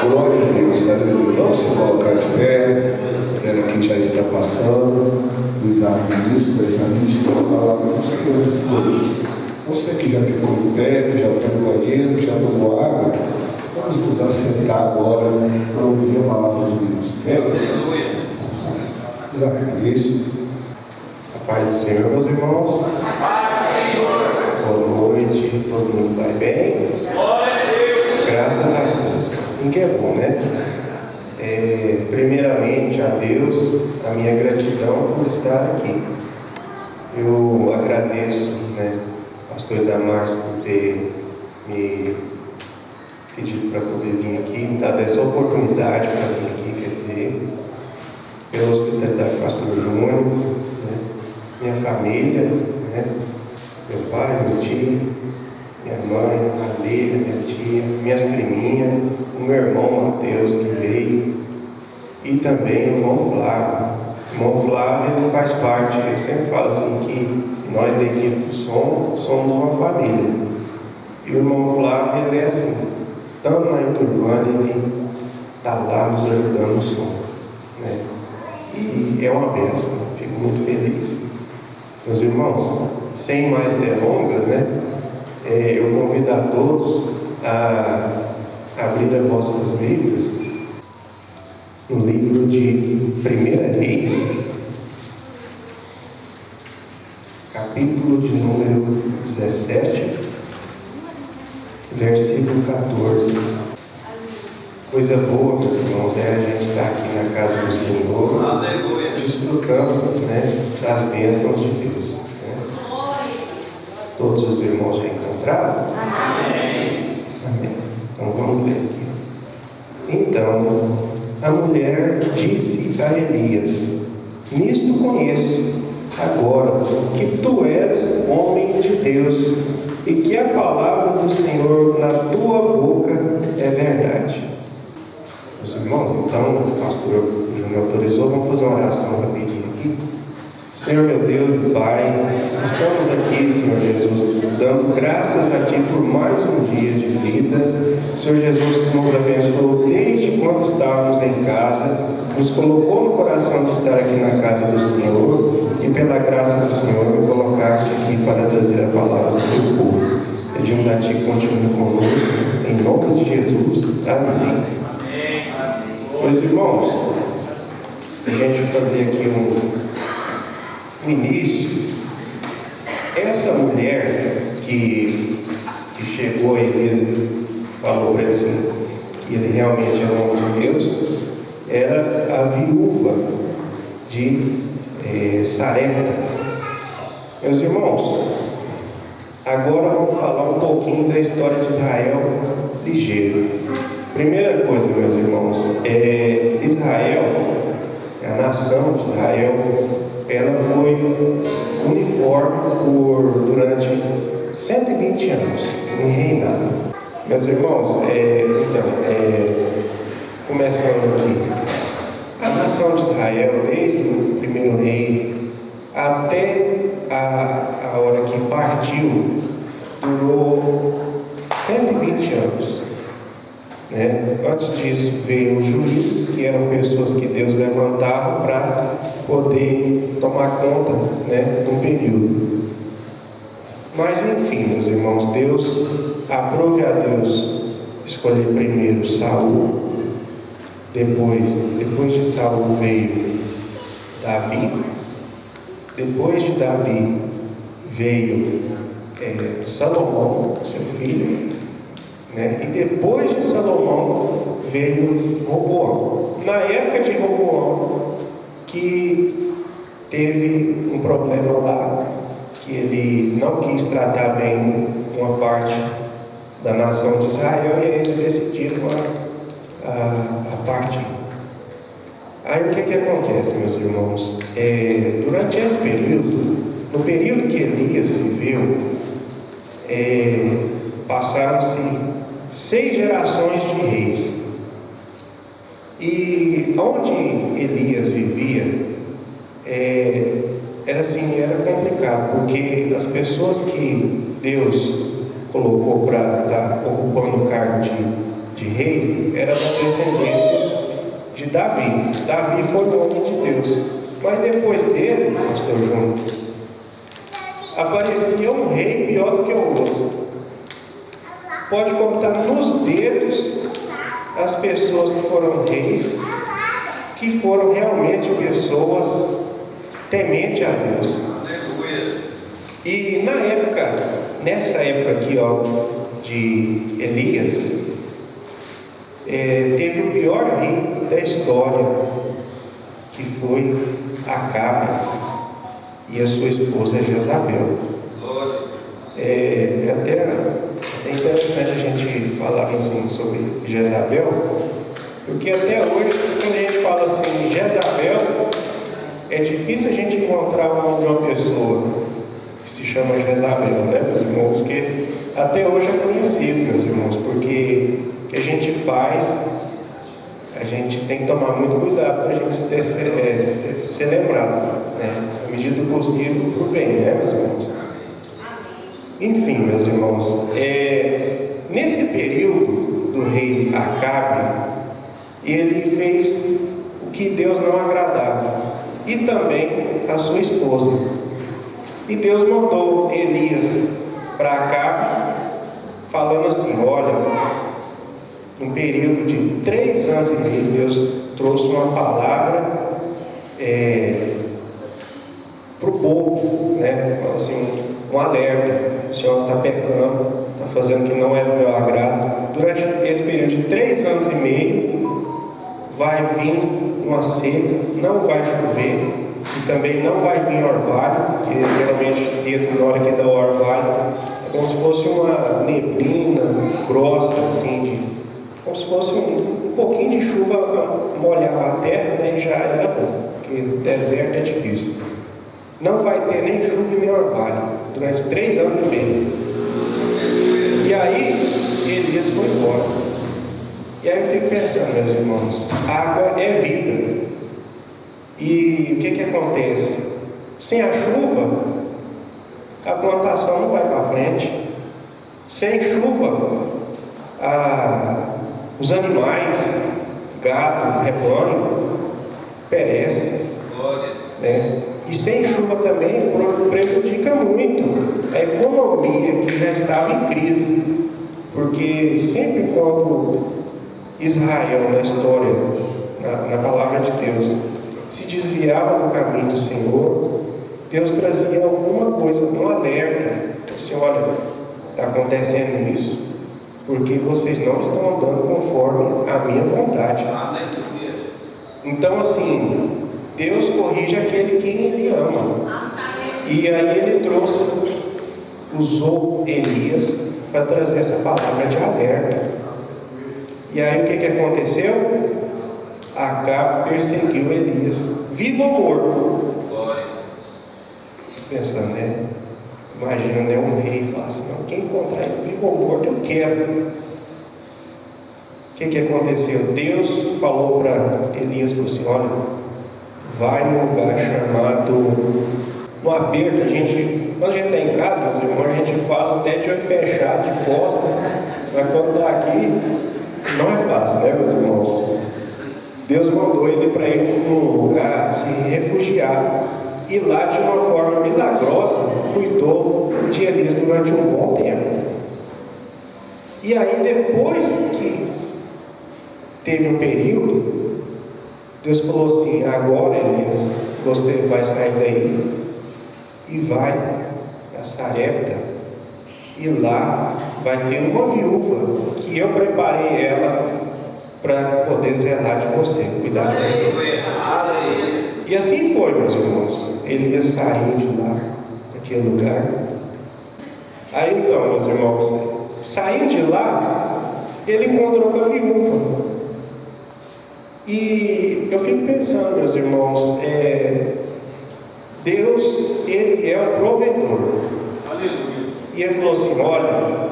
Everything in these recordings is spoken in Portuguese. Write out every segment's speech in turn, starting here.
Glória a Deus, aleluia. Vamos se colocar de pé, para quem já está passando, o exame ministro, essa ministra, a palavra do Senhor nesse noite. Você que já ficou de pé, que já foi no banheiro, que já tomou água, vamos nos assentar agora para ouvir a palavra de Deus. Aleluia. Exame ministro. A paz do Senhor, meus irmãos. Boa noite, todo mundo vai bem? Graças a Deus. Assim que é bom, né? Primeiramente a Deus, a minha gratidão por estar aqui. Eu agradeço, né, pastor Damares, por ter me pedido para poder vir aqui, dado essa oportunidade para vir aqui, quer dizer, pela hospitalidade do pastor Júnior, né, minha família, né, meu pai, meu tio, minha mãe, a Leila, minha tia, minhas priminhas, o meu irmão Mateus que veio, e também o irmão Flávio. O irmão Flávio, ele faz parte, eu sempre falo assim que nós da equipe do som somos uma família. E o irmão Flávio, ele é assim, tanto na Iturbana, ele está lá nos ajudando no som, né? E é uma bênção, fico muito feliz. Meus irmãos, sem mais delongas, né? Eu convido a todos a abrir as vossas Bíblias no livro de 1 Reis, capítulo de número 17, versículo 14. Coisa boa, meus irmãos, é a gente estar aqui na casa do Senhor, aleluia, desfrutando, né, das bênçãos de Deus, né? Todos os irmãos já encontraram? Amém. Amém. Então vamos ler aqui. Então a mulher disse a Elias: nisto conheço agora que tu és homem de Deus e que a palavra do Senhor na tua boca é verdade. Meus irmãos, então o pastor me autorizou, vamos fazer uma oração rapidinho aqui. Senhor meu Deus e Pai, estamos aqui, Senhor Jesus, dando graças a Ti por mais um dia de vida. Senhor Jesus, que nos abençoou desde quando estávamos em casa, nos colocou no coração de estar aqui na casa do Senhor e pela graça do Senhor me colocaste aqui para trazer a palavra do Teu povo. Pedimos a Ti que continue conosco, em nome de Jesus. Amém. Meus irmãos, a gente vai fazer aqui um início. Essa mulher que chegou a Elias, falou para ele assim, que ele realmente é o homem de Deus, era a viúva de Sarepta. Meus irmãos, agora vamos falar um pouquinho da história de Israel ligeiro. Primeira coisa, meus irmãos, Israel, a nação de Israel, ela foi uniforme durante 120 anos em reinado. Meus irmãos, começando aqui, a nação de Israel, desde o primeiro rei até a hora que partiu, durou 120 anos. Né? Antes disso veio os juízes, que eram pessoas que Deus levantava para poder tomar conta, né, de um período. Mas enfim, meus irmãos, Deus aprove a Deus escolher primeiro Saul, depois de Saul veio Davi, depois de Davi veio Salomão, seu filho, né? E depois de Salomão veio Roboão. Na época de Roboão, que teve um problema lá, que ele não quis tratar bem uma parte da nação de Israel, e eles decidiram a partir. Aí o que acontece, meus irmãos? Durante esse período, no período que Elias viveu, passaram-se 6 gerações de reis. E onde Elias vivia, era complicado, porque as pessoas que Deus colocou para estar ocupando o cargo de de reis era da descendência de Davi. Davi foi o homem de Deus. Mas depois dele, pastor João, aparecia um rei pior do que o outro. Pode contar nos dedos as pessoas que foram reis, que foram realmente pessoas tementes a Deus. E nessa época aqui, de Elias, teve o pior rei da história, que foi Acabe e a sua esposa Jezabel. É até interessante a gente falar assim sobre Jezabel, porque até hoje, quando a gente fala assim, Jezabel, é difícil a gente encontrar o nome de uma pessoa que se chama Jezabel, né, meus irmãos? Porque até hoje é conhecido, meus irmãos, porque o que a gente faz, a gente tem que tomar muito cuidado para a gente ser lembrado, né? À medida do possível, por bem, né, meus irmãos? Enfim, meus irmãos, nesse período do rei Acabe, ele fez o que Deus não agradava, e também a sua esposa. E Deus mandou Elias para Acabe, falando assim: olha, num período de 3 anos e meio, Deus trouxe uma palavra para o povo, né? Assim, um alerta: o Senhor está pecando, está fazendo o que não é do meu agrado. Durante esse período de 3 anos e meio, vai vir uma seca, não vai chover, e também não vai vir orvalho, que geralmente seca, na hora que dá o orvalho, é como se fosse uma neblina grossa, assim, como se fosse um pouquinho de chuva molhava a terra, né, e já era bom, porque o deserto é difícil. Não vai ter nem chuva e nem orvalho durante 3 anos e meio. E aí Elias foi embora. E aí eu fico pensando, meus irmãos, água é vida. E o que acontece? Sem a chuva, a plantação não vai para frente. Sem chuva, os animais, gado, rebanho, perece, né? E sem chuva também prejudica muito a economia, que já estava em crise, porque sempre quando Israel, na história, na palavra de Deus, se desviava do caminho do Senhor, Deus trazia alguma coisa, um alerta: assim, olha, está acontecendo isso porque vocês não estão andando conforme a minha vontade. Então, assim, Deus corrige aquele quem Ele ama. E aí Ele usou Elias para trazer essa palavra de alerta. E aí o que aconteceu? Acabe perseguiu Elias, vivo ou morto. Pensando, né? Imagina, né, um rei falar assim: não, quem encontrar ele vivo ou morto, eu quero. O que aconteceu? Deus falou para Elias, falou assim: olha, vai num lugar chamado, no aperto, quando a gente está em casa, meus irmãos, a gente fala até de olho fechado, de costa, mas quando está aqui, não é fácil, né, meus irmãos? Deus mandou ele para ir num lugar se refugiar, e lá, de uma forma milagrosa, cuidou de Elias durante um bom tempo. E aí, depois que teve um período, Deus falou assim: agora, Elias, você vai sair daí e vai a Sarepta, e lá vai ter uma viúva que eu preparei ela para poder zelar de você, cuidar de você. E assim foi, meus irmãos. Elias saiu de lá, daquele lugar. Aí então, meus irmãos, saindo de lá, ele encontrou com a viúva. E eu fico pensando, meus irmãos, Deus, Ele é o provedor. E Ele falou assim: olha,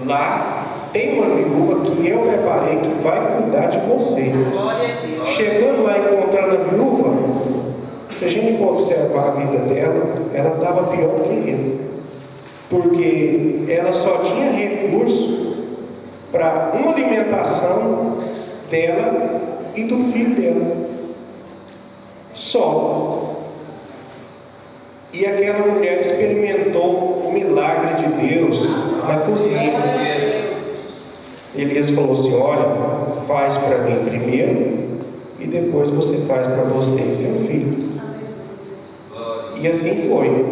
lá tem uma viúva que eu preparei que vai cuidar de você. Chegando lá e encontrando a viúva, se a gente for observar a vida dela, ela estava pior do que ele, porque ela só tinha recurso para uma alimentação dela e do filho dela. Só. E aquela mulher experimentou o milagre de Deus na cozinha. Elias falou assim: olha, faz para mim primeiro e depois você faz para você e seu filho. E assim foi.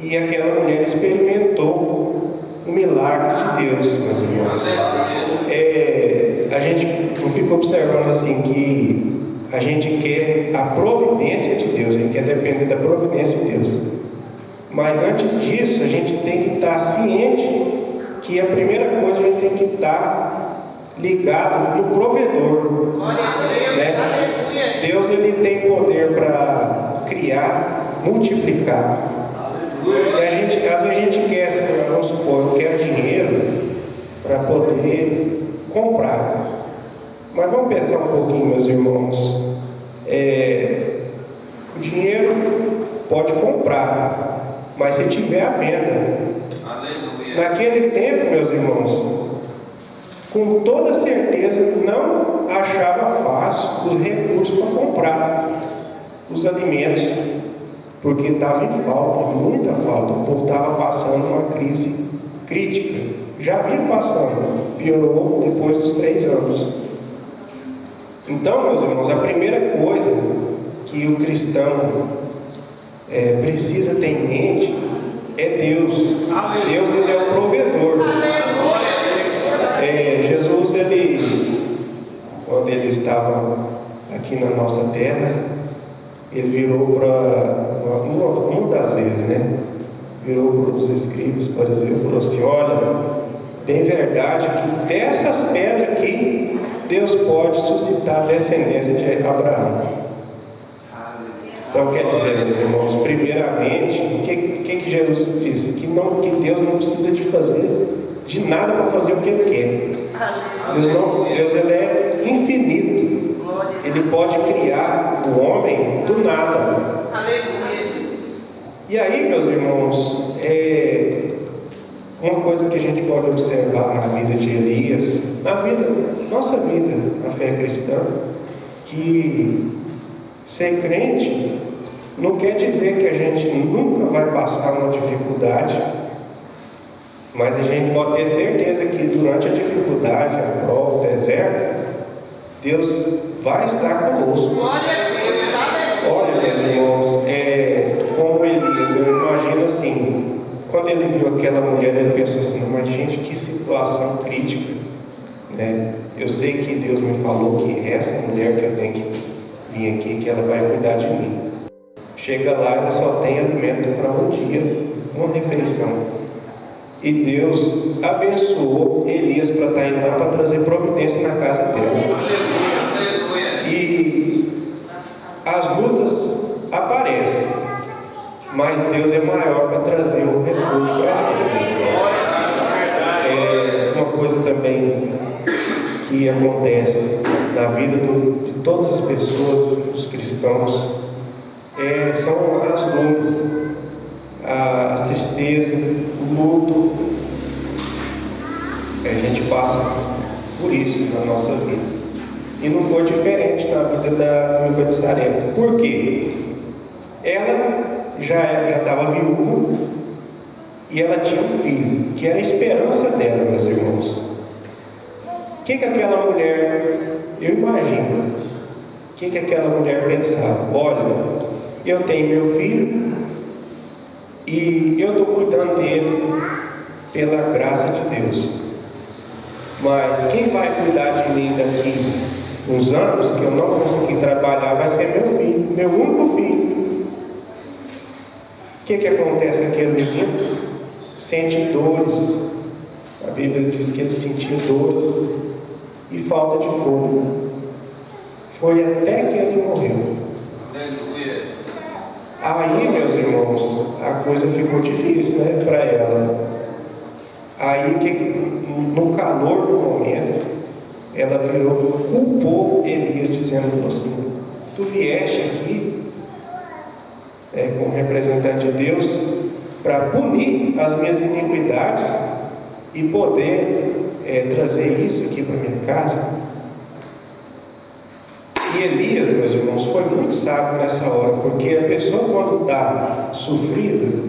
E aquela mulher experimentou o milagre de Deus, meus irmãos. A gente não fica observando assim que a gente quer a providência de Deus, a gente quer depender da providência de Deus. Mas antes disso, a gente tem que estar ciente que a primeira coisa a gente tem que estar ligado no provedor. Né? Deus, ele tem poder para criar, multiplicar. E às vezes a gente quer, vamos supor, eu quero dinheiro para poder comprar. Mas vamos pensar um pouquinho, meus irmãos. O dinheiro pode comprar, mas se tiver à venda. Aleluia. Naquele tempo, meus irmãos, com toda certeza não achava fácil os recursos para comprar os alimentos, porque estava em falta, muita falta. O povo estava passando uma crise crítica. Já vinha passando, piorou depois dos 3 anos. Então, meus irmãos, a primeira coisa que o cristão precisa ter em mente é Deus. Deus, ele é o provedor. Jesus, quando ele estava aqui na nossa terra, ele virou para uma das vezes, né? Virou para os escribas, por exemplo, falou assim: olha, bem verdade que dessas pedras aqui Deus pode suscitar a descendência de Abraão. Então quer dizer, meus irmãos, primeiramente, o que Jesus disse? Que Deus não precisa de fazer de nada para fazer o que Ele quer. Deus ele é infinito. Ele pode criar o homem do nada. E aí, meus irmãos, uma coisa que a gente pode observar na vida de Elias, nossa vida, na fé cristã, que ser crente não quer dizer que a gente nunca vai passar uma dificuldade, mas a gente pode ter certeza que durante a dificuldade, a prova, o deserto, Deus vai estar conosco. Olha, meus irmãos, como Elias, eu imagino assim, quando ele viu aquela mulher, ele pensou assim: mas gente, que situação crítica, né? Eu sei que Deus me falou que essa mulher que eu tenho que vir aqui, que ela vai cuidar de mim. Chega lá, ela só tem alimento para um dia, uma refeição. E Deus abençoou Elias para estar indo lá para trazer providência na casa dele. E as lutas aparecem, mas Deus é maior para trazer o refúgio para ele. Uma coisa também que acontece na vida de todas as pessoas, dos cristãos, são as dores, a tristeza, o luto. A gente passa por isso na nossa vida. E não foi diferente na vida da viúva de Sarepta. Por quê? Ela já estava viúva e ela tinha um filho, que era a esperança dela, meus irmãos. O que aquela mulher, eu imagino, o que aquela mulher pensava? Olha, eu tenho meu filho e eu estou cuidando dele pela graça de Deus. Mas quem vai cuidar de mim daqui uns anos que eu não consegui trabalhar vai ser meu filho, meu único filho. O que acontece com aquele menino? Sente dores. A Bíblia diz que ele sentiu dores e falta de fôlego. Foi até que ele morreu. Aí, meus irmãos, a coisa ficou difícil, né, para ela. Aí, no calor do momento, ela culpou Elias, dizendo assim: tu vieste aqui como representante de Deus para punir as minhas iniquidades e poder trazer isso aqui para minha casa. E Elias, meus irmãos, foi muito sábio nessa hora, porque a pessoa quando está sofrida,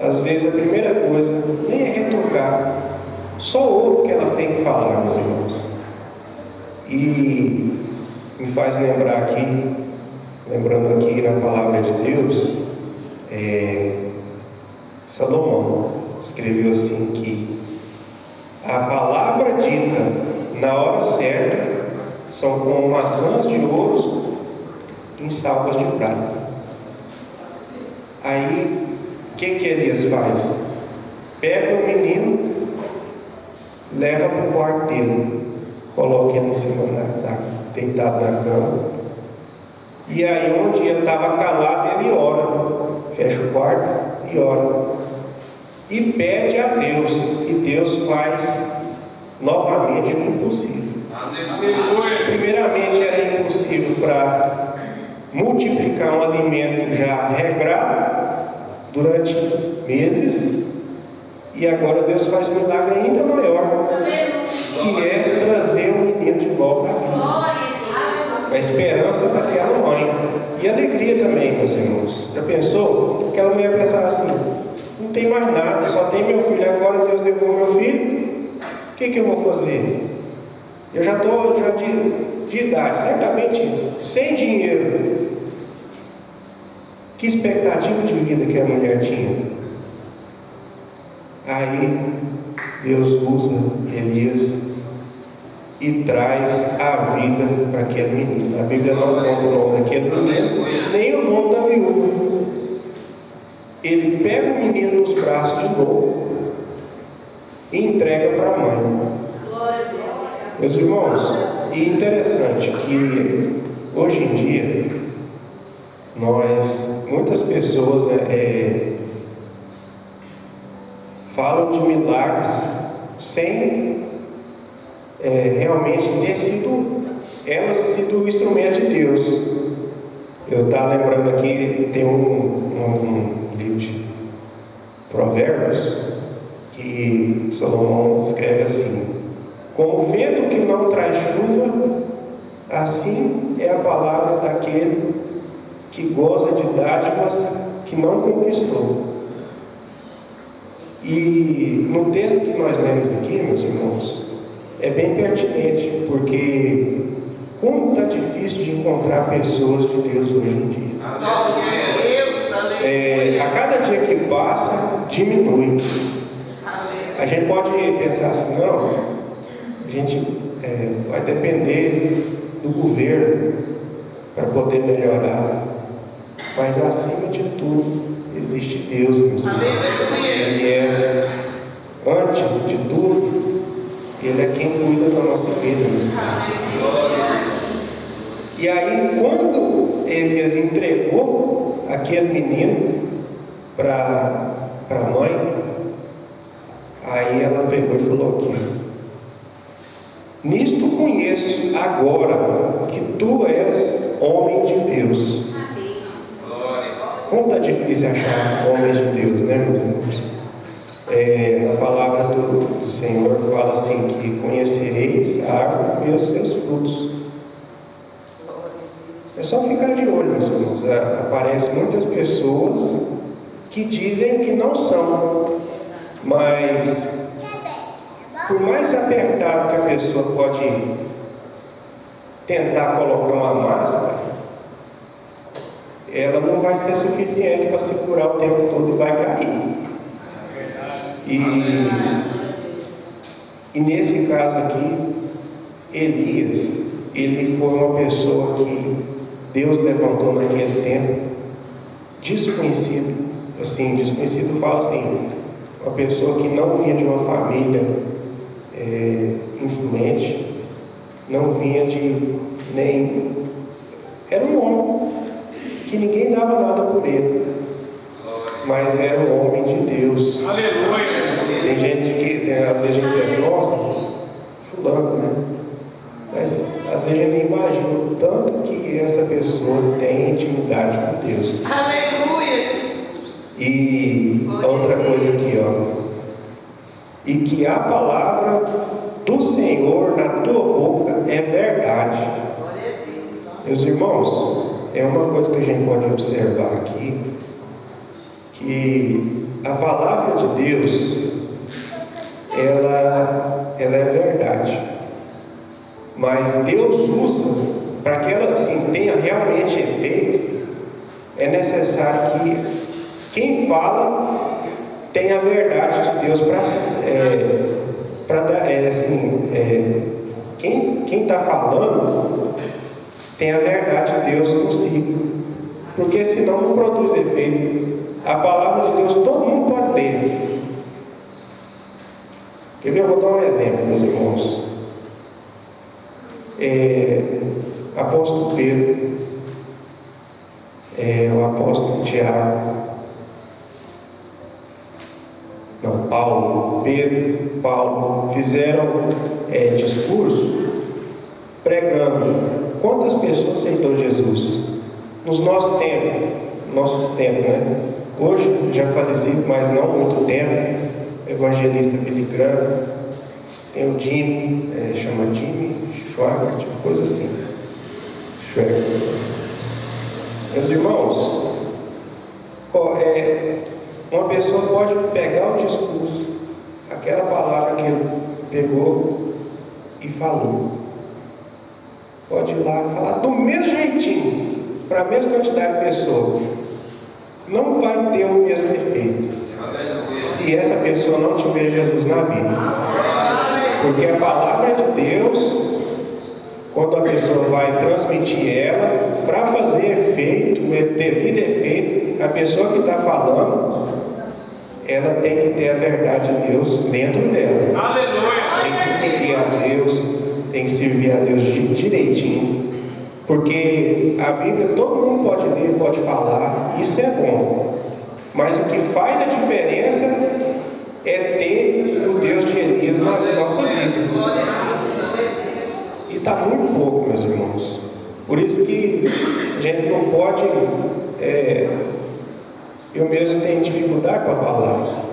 às vezes a primeira coisa nem é retocar, só ouve o que ela tem que falar, meus irmãos. E me faz lembrar aqui, lembrando aqui na palavra de Deus, Salomão escreveu assim que a palavra dita na hora certa são como maçãs de ouro em salvas de prata. Aí, o que Elias faz? Pega o menino, leva para o quarto dele, coloca ele em cima, deitado na cama, e aí onde ele estava calado, ele ora, fecha o quarto e ora, e pede a Deus, e Deus faz novamente o impossível. Primeiramente era impossível para multiplicar um alimento já regrado durante meses, e agora Deus faz um milagre ainda maior, que é trazer o menino de volta à vida. A esperança daquela mãe e a alegria também, meus irmãos. Já pensou? Aquela mulher pensava assim: não tem mais nada, só tem meu filho, agora Deus levou meu filho, o que eu vou fazer? Eu já estou de idade, certamente sem dinheiro. Que expectativa de vida que a mulher tinha? Aí Deus usa Elias e traz a vida para aquele menino. A Bíblia não conta o nome daquele menino, nem o nome da viúva. Ele pega o menino nos braços de novo e entrega para a mãe. Meus irmãos, e interessante que hoje em dia muitas pessoas falam de milagres sem realmente ter sido elas sido o instrumento de Deus. Eu estava lembrando aqui, tem um livro de Provérbios que Salomão escreve assim: como o vento que não traz chuva, assim é a palavra daquele que goza de dádivas que não conquistou. E no texto que nós lemos aqui, meus irmãos, é bem pertinente, porque como está difícil de encontrar pessoas de Deus hoje em dia. A cada dia que passa, diminui. A gente pode pensar assim: não, a gente vai depender do governo para poder melhorar. Mas acima de tudo, existe Deus, meus irmãos. Ele é, antes de tudo, Ele é quem cuida da nossa vida, meus irmãos. E aí, quando Elias entregou aquele menino para a mãe, aí ela pegou e falou aqui: nisto conheço agora que tu és homem de Deus. Como está difícil achar homens de Deus, né, meus irmãos? A palavra do Senhor fala assim: que conhecereis a árvore pelos seus frutos. É só ficar de olho, meus irmãos. Aparecem muitas pessoas que dizem que não são, mas por mais apertado que a pessoa pode tentar colocar uma máscara, ela não vai ser suficiente para segurar o tempo todo e vai cair. E nesse caso aqui, Elias, ele foi uma pessoa que Deus levantou naquele tempo, desconhecido. Assim, desconhecido fala assim, uma pessoa que não vinha de uma família influente, não vinha de nem... Era um homem que ninguém dava nada por ele, mas era um homem de Deus. Aleluia! Tem gente que às vezes a gente pensa: nossa, fulano, né? Mas às vezes a gente nem imagina o tanto que essa pessoa tem intimidade com Deus. Aleluia! E outra coisa aqui, ó. E que a palavra do Senhor na tua boca é verdade. Meus irmãos, é uma coisa que a gente pode observar aqui, que a palavra de Deus, ela é verdade, mas Deus usa, para que ela assim, tenha realmente efeito, é necessário que quem fala tenha a verdade de Deus para dar, quem está falando tem a verdade de Deus consigo, porque senão não produz efeito. A palavra de Deus todo mundo pode ter. Quer ver? Eu vou dar um exemplo, meus irmãos. Apóstolo Pedro, o apóstolo Tiago, não, Paulo fizeram discurso pregando. Quantas pessoas aceitou Jesus? Nos nossos tempos, né? Hoje, já falecido, mas não há muito tempo, evangelista Billy Graham, tem o Jimmy, chama Jimmy Schwager, tipo coisa assim. Schwager. Meus irmãos, uma pessoa pode pegar o discurso, aquela palavra que ele pegou e falou. Pode ir lá e falar do mesmo jeitinho, para a mesma quantidade de pessoas. Não vai ter o mesmo efeito se essa pessoa não tiver Jesus na vida. Porque a palavra de Deus, quando a pessoa vai transmitir ela, para fazer efeito, devido efeito, a pessoa que está falando, ela tem que ter a verdade de Deus dentro dela. Aleluia! Tem que seguir a Deus, tem que servir a Deus direitinho. Porque a Bíblia todo mundo pode ler, pode falar, isso é bom. Mas o que faz a diferença é ter o Deus de Elias na nossa vida. E está muito pouco, meus irmãos. Por isso que a gente não pode. Eu mesmo tenho dificuldade para falar.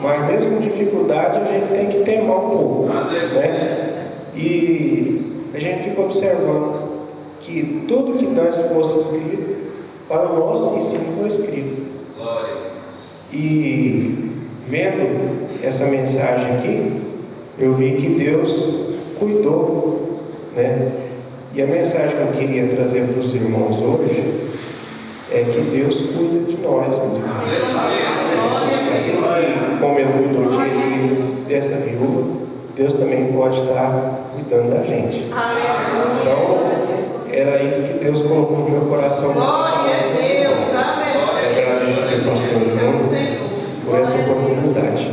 Mas mesmo com dificuldade a gente tem que temar um pouco. Né? E a gente fica observando que tudo que antes fosse escrito, para o nosso ensino foi escrito. E vendo essa mensagem aqui, eu vi que Deus cuidou, né? E a mensagem que eu queria trazer para os irmãos hoje é que Deus cuida de nós. Assim como Ele cuidou de Elias, dessa viúva, Deus também pode estar cuidando da gente. Então, era isso que Deus colocou no meu coração. Glória a Deus. Agradeço ao pastor João por essa oportunidade.